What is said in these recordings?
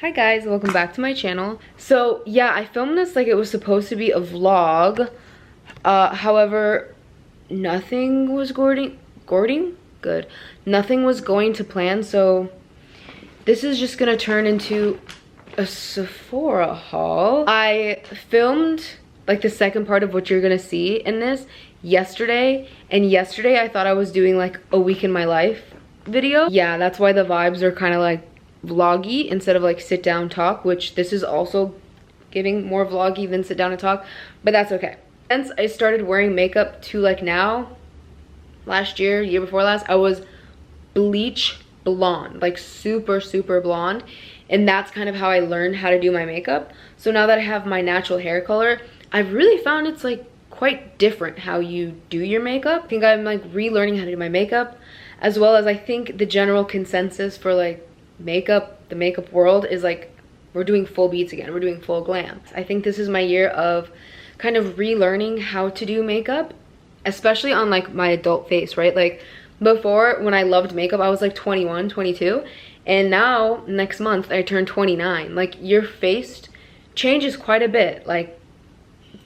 Hi guys, welcome back to my channel. So yeah, I filmed this like it was supposed to be a vlog. However, nothing was good. Nothing was going to plan, so this is just gonna turn into a Sephora haul. I filmed like the second part of what you're gonna see in this yesterday, and yesterday I thought I was doing like a week in my life video. Yeah, that's why the vibes are kind of like vloggy instead of like sit down talk, which this is also giving more vloggy than sit down and talk, but that's okay. Since I started wearing makeup to like now, last year, year before last, I was bleach blonde, like super blonde, and that's kind of how I learned how to do my makeup. So now that I have my natural hair color, I've really found it's like quite different how you do your makeup. I think I'm like relearning how to do my makeup, as well as I think the general consensus for like makeup, the makeup world is like we're doing full beats again, we're doing full glam. I think this is my year of kind of relearning how to do makeup, especially on like my adult face, right? Like before, when I loved makeup, I was like 21, 22, and now next month I turn 29. Like your face changes quite a bit like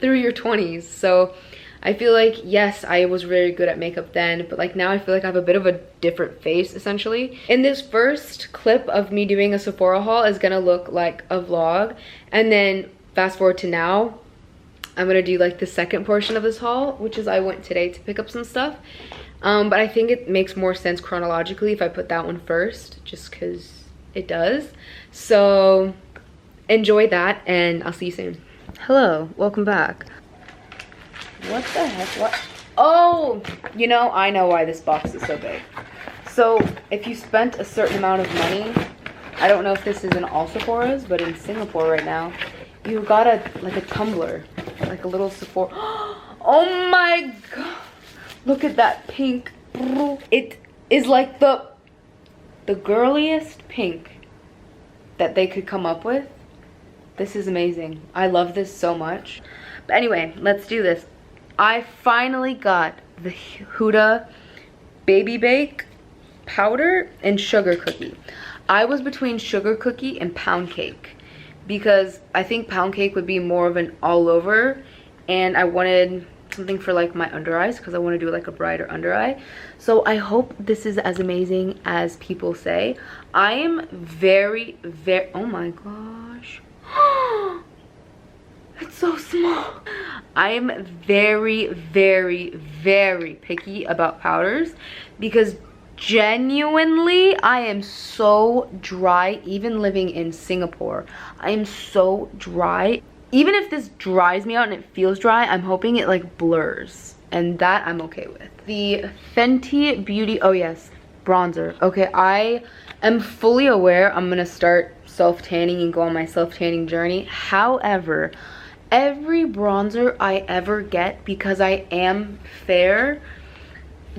through your 20s. So I feel like, yes, I was very good at makeup then, but like now I feel like I have a bit of a different face essentially. In this first clip of me doing a Sephora haul is gonna look like a vlog, and then fast forward to now, I'm gonna do like the second portion of this haul, which is I went today to pick up some stuff. But I think it makes more sense chronologically if I put that one first, just because it does. So enjoy that, and I'll see you soon. Hello, welcome back. What the heck? What? Oh, you know, I know why this box is so big. So if you spent a certain amount of money, I don't know if this is in all Sephora's, but in Singapore right now, you got like a tumbler, like a little Sephora. Oh my god, look at that pink. It is like the girliest pink that they could come up with. This is amazing. I love this so much. But anyway, let's do this. I finally got the Huda Baby Bake powder and sugar cookie. I was between sugar cookie and pound cake because I think pound cake would be more of an all over, and I wanted something for like my under eyes because I want to do like a brighter under eye. So I hope this is as amazing as people say. I am very, oh my gosh. It's so small. I am very picky about powders because genuinely I am so dry. Even living in Singapore, I am so dry. Even if this dries me out and it feels dry, I'm hoping it like blurs, and that I'm okay with. The Fenty Beauty, oh yes, bronzer. Okay, I am fully aware I'm gonna start self-tanning and go on my self-tanning journey. However, every bronzer I ever get, because I am fair,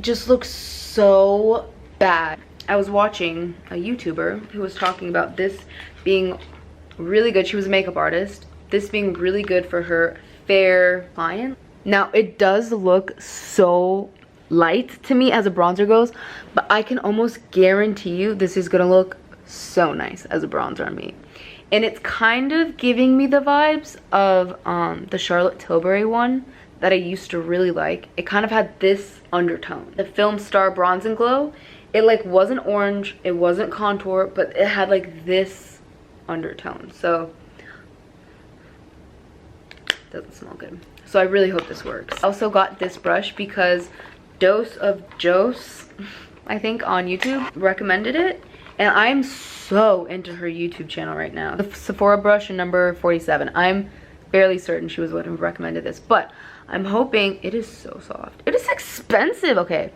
just looks so bad. I was watching a YouTuber who was talking about this being really good. She was a makeup artist. This being really good for her fair client. Now, it does look so light to me as a bronzer goes, but I can almost guarantee you this is gonna look so nice as a bronzer on me. And it's kind of giving me the vibes of the Charlotte Tilbury one that I used to really like. It kind of had this undertone. The Film Star Bronze and Glow, it like wasn't orange, it wasn't contour, but it had like this undertone. So doesn't smell good. So I really hope this works. I also got this brush because Dose of Jose, I think on YouTube, recommended it. And I'm so into her YouTube channel right now. The Sephora brush in number 47. I'm fairly certain she was the one who recommended this. But I'm hoping, it is so soft. It is expensive, okay.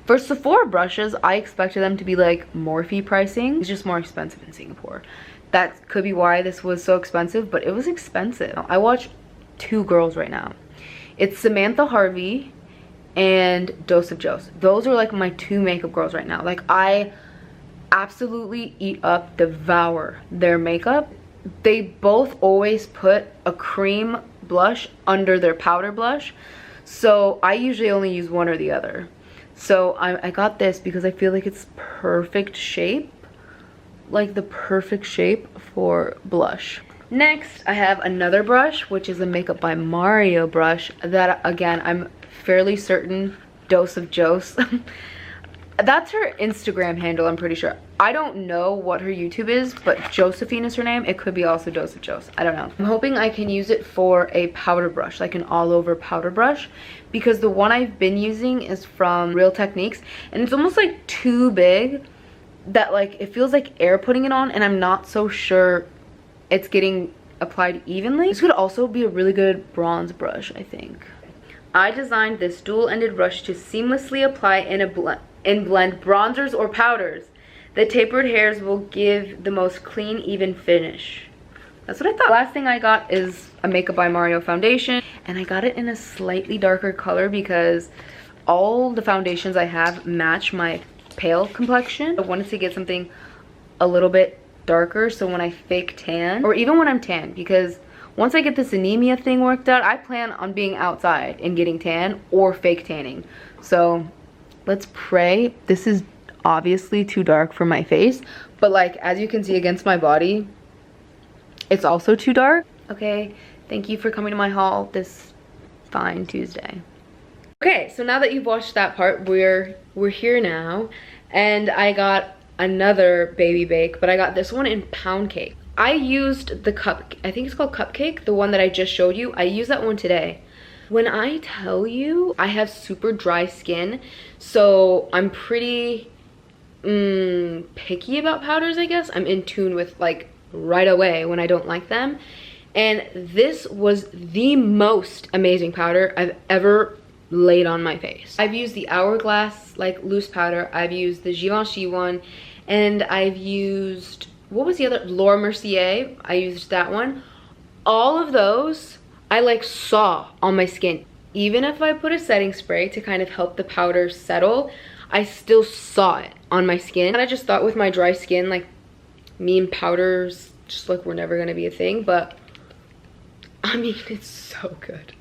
For Sephora brushes, I expected them to be like Morphe pricing. It's just more expensive in Singapore. That could be why this was so expensive, but it was expensive. I watch two girls right now. It's Samantha Harvey and Dose of Jose. Those are like my two makeup girls right now. Like I absolutely eat up, devour their makeup. They both always put a cream blush under their powder blush, so I usually only use one or the other. So I got this because I feel like it's perfect shape. like the perfect shape for blush. Next, I have another brush, which is a Makeup by Mario brush that, again, I'm fairly certain Dose of Jose. That's her Instagram handle, I'm pretty sure. I don't know what her YouTube is, but Josephine is her name. It could be also Dose of Jose. I don't know. I'm hoping I can use it for a powder brush, like an all-over powder brush, because the one I've been using is from Real Techniques, and it's almost like too big that like it feels like air putting it on, and I'm not so sure it's getting applied evenly. This could also be a really good bronze brush, I think. I designed this dual-ended brush to seamlessly apply and blend bronzers or powders. The tapered hairs will give the most clean, even finish. That's what I thought. Last thing I got is a Makeup by Mario foundation, and I got it in a slightly darker color because all the foundations I have match my pale complexion. I wanted to get something a little bit darker so when I fake tan, or even when I'm tan, because once I get this anemia thing worked out, I plan on being outside and getting tan or fake tanning. So let's pray. This is obviously too dark for my face, but like as you can see against my body, it's also too dark. Okay, thank you for coming to my haul this fine Tuesday. Okay, so now that you've watched that part, we're here now, and I got another baby bake, but I got this one in pound cake. I used the cup, I think it's called Cupcake, the one that I just showed you. I used that one today. When I tell you I have super dry skin, so I'm pretty picky about powders, I guess. I'm in tune with like right away when I don't like them. And this was the most amazing powder I've ever laid on my face. I've used the Hourglass like loose powder, I've used the Givenchy one, and I've used, what was the other? Laura Mercier. I used that one. All of those I like saw on my skin. Even if I put a setting spray to kind of help the powder settle, I still saw it on my skin. And I just thought with my dry skin, like me and powders just like were never gonna be a thing, but I mean, it's so good.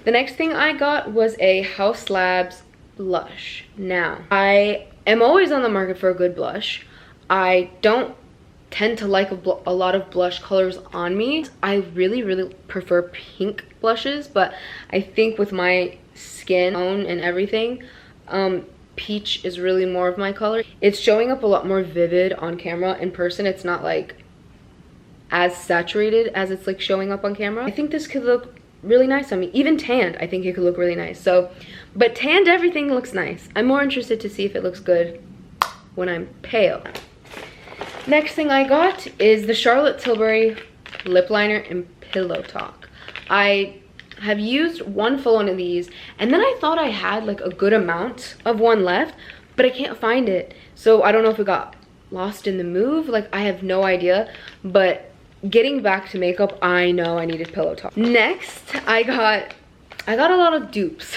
The next thing I got was a House Labs blush. Now, I am always on the market for a good blush. I don't tend to like a lot of blush colors on me. I really prefer pink blushes, but I think with my skin tone and everything, peach is really more of my color. It's showing up a lot more vivid on camera. In person, it's not like as saturated as it's like showing up on camera. I think this could look really nice on me. Even tanned, I think it could look really nice. So, but tanned, everything looks nice. I'm more interested to see if it looks good when I'm pale. Next thing I got is the Charlotte Tilbury lip liner in Pillow Talk. I have used one full one of these, and then I thought I had like a good amount of one left, but I can't find it. So I don't know if it got lost in the move. Like, I have no idea, but getting back to makeup, I know I needed Pillow Talk. Next, I got a lot of dupes.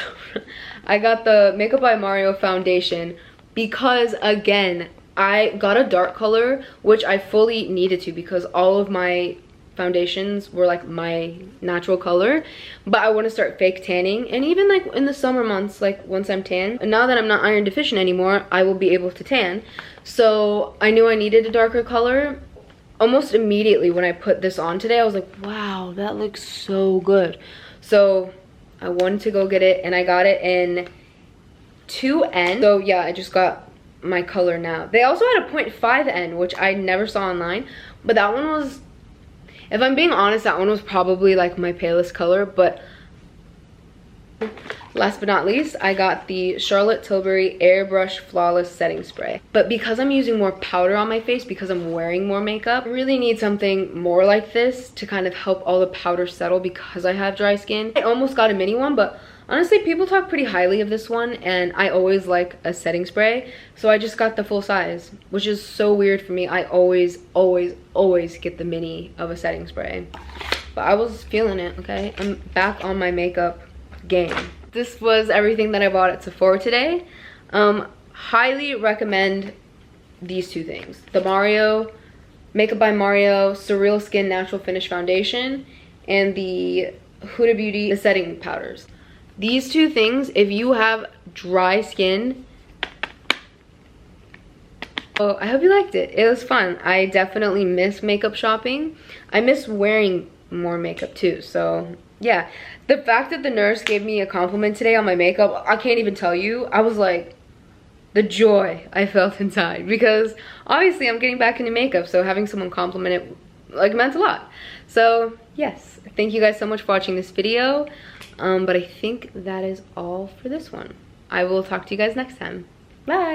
I got the Makeup by Mario foundation because, again, I got a dark color, which I fully needed to because all of my foundations were like my natural color, but I want to start fake tanning. And even like in the summer months, like once I'm tan, and now that I'm not iron deficient anymore, I will be able to tan. So I knew I needed a darker color. Almost immediately when I put this on today, I was like, wow, that looks so good. So I wanted to go get it, and I got it in 2N. So yeah, I just got my color now. They also had a 0.5N, which I never saw online, but that one was, if I'm being honest, that one was probably like my palest color. But last but not least, I got the Charlotte Tilbury Airbrush Flawless Setting Spray. But because I'm using more powder on my face, because I'm wearing more makeup, I really need something more like this to kind of help all the powder settle because I have dry skin. I almost got a mini one, but honestly, people talk pretty highly of this one, and I always like a setting spray, so I just got the full size, which is so weird for me. I always get the mini of a setting spray. But I was feeling it, okay? I'm back on my makeup game. This was everything that I bought at Sephora today. Highly recommend these two things. The Mario, Makeup by Mario Surreal Skin Natural Finish Foundation, and the Huda Beauty the setting powders. These two things, if you have dry skin, I hope you liked it. It was fun. I definitely miss makeup shopping. I miss wearing more makeup too. So yeah, the fact that the nurse gave me a compliment today on my makeup, I can't even tell you. I was like, the joy I felt inside, because obviously I'm getting back into makeup, so having someone compliment it like meant a lot. So yes, thank you guys so much for watching this video. But I think that is all for this one. I will talk to you guys next time. Bye.